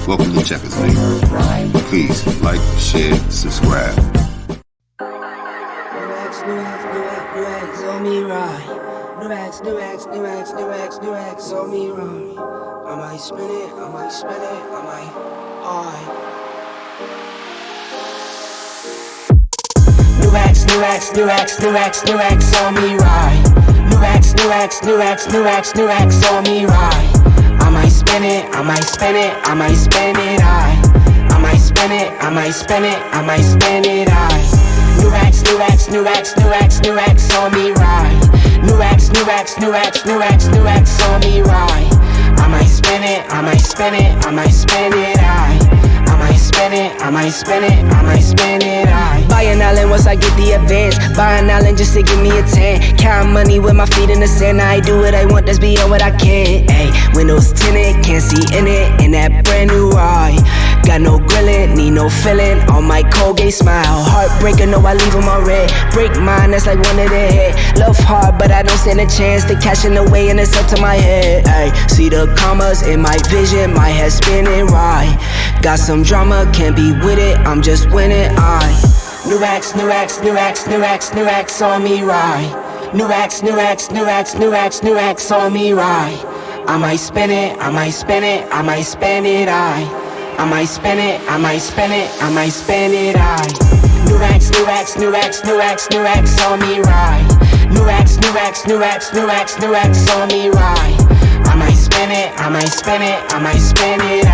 Welcome to Checkers League. Please like, share, subscribe. New X on me right. New X on me right. I might spin it, I might alright. New X on me right. New X on me right. I might spin it, I might spin it, I might spin it, I might spin it, I might spin it, I might spin it, New X on me right. New X on me right. I might spin it, I might spin it, I might spin it, I might spin it, I might spin it, I might spin it, Buy an island once I get the advance. Buy an island just to give me a 10. Count money with my feet in the sand. I do what I want, that's beyond what I can. Ayy, windows tinted, can't see in it. In that brand new ride. Got no grilling, need no filling. On my Colgate smile. Heartbreaker, no, I leave them on red. Break mine, that's like one of the head. Love hard, but I don't stand a chance to cash in the way, and it's up to my head. Ayy, see the commas in my vision, my head spinning right. Got some drama, can't be with it, I'm just winning, New X on me right. New X on me right. I might spin it, I might spin it, I might spin it, I might spin it, I might spin it, I might spin it, New X on me right. New X on me right. I might spin it, I might spin it, I might spin it,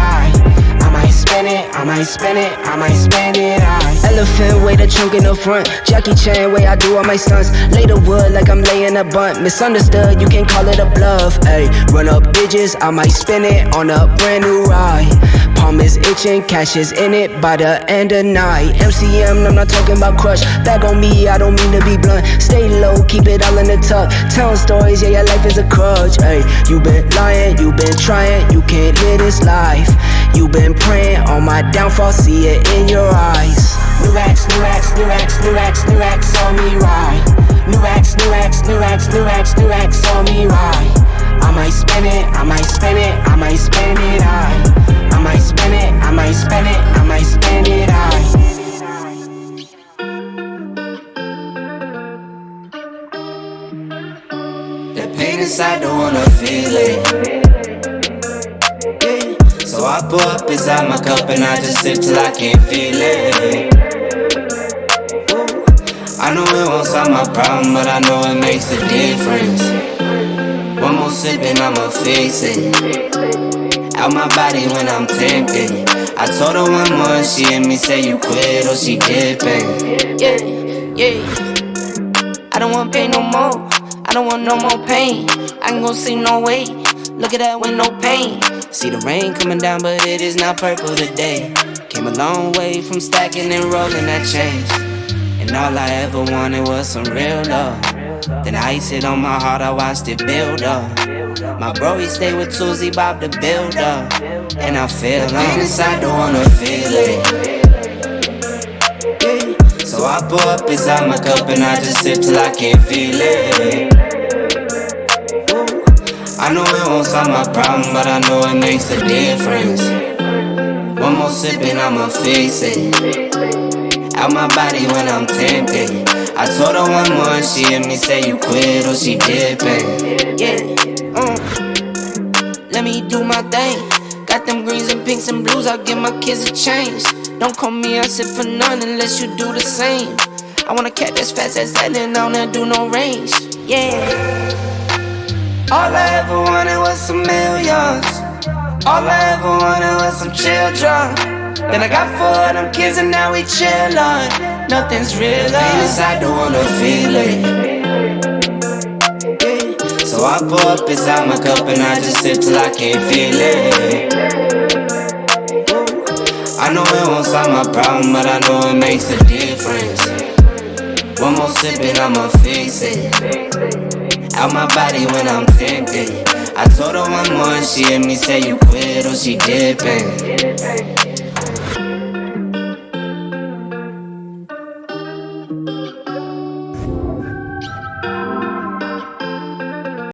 I might spin it, I might spin it, I might spin it, Elephant way the trunk in the front. Jackie Chan way I do all my stunts. Lay the wood like I'm laying a bunt. Misunderstood, you can't call it a bluff. Ayy, run up digits, I might spin it on a brand new ride. Palm is itching, cash is in it by the end of night. MCM, I'm not talking about crush. Back on me, I don't mean to be blunt. Stay low, keep it all in the tuck. Telling stories, yeah, your life is a crutch. Ayy, you been lying, you been trying, you can't live this life. You been praying on my downfall, see it in your eyes. New X on me right. New X on me right. I might spin it, I might spin it, I might spin it, I might spin it, I might spin it, I might spin it, The pain inside, don't wanna feel it. So I pour up inside my cup and I just sip till I can't feel it. I know it won't solve my problem, but I know it makes a difference. One more sip and I'ma fix it. Out my body when I'm tempted. I told her one more and she heard me say you quit or she dipping. Yeah. I don't want pain no more. I don't want no more pain. I ain't gon' see no way. Look at that with no pain. See the rain coming down, but it is not purple today. Came a long way from stacking and rolling that change. And all I ever wanted was some real love. Then I iced it on my heart, I watched it build up. My bro, he stayed with Tuesday Bob to build up. And I feel on inside, don't wanna feel it. So I pour up inside my cup and I just sip till I can't feel it. I know it won't solve my problem, but I know it makes a difference. One more sip and I'ma fix it. Out my body when I'm tempted. I told her one more and she heard me say you quit or she dipping. Let me do my thing. Got them greens and pinks and blues, I'll give my kids a change. Don't call me out shit for none unless you do the same. I want a cat that's fast as that and I don't do no range. All I ever wanted was some millions. All I ever wanted was some children. Then I got 4 of them kids and now we chillin'. Nothing's real, pain inside, don't wanna feel it. So I pour up inside my cup and I just sip till I can't feel it. I know it won't solve my problem, but I know it makes a difference. One more sip and I'ma fix it. Out my body when I'm tempted. I told her one more and she heard me say you quit or she dipping.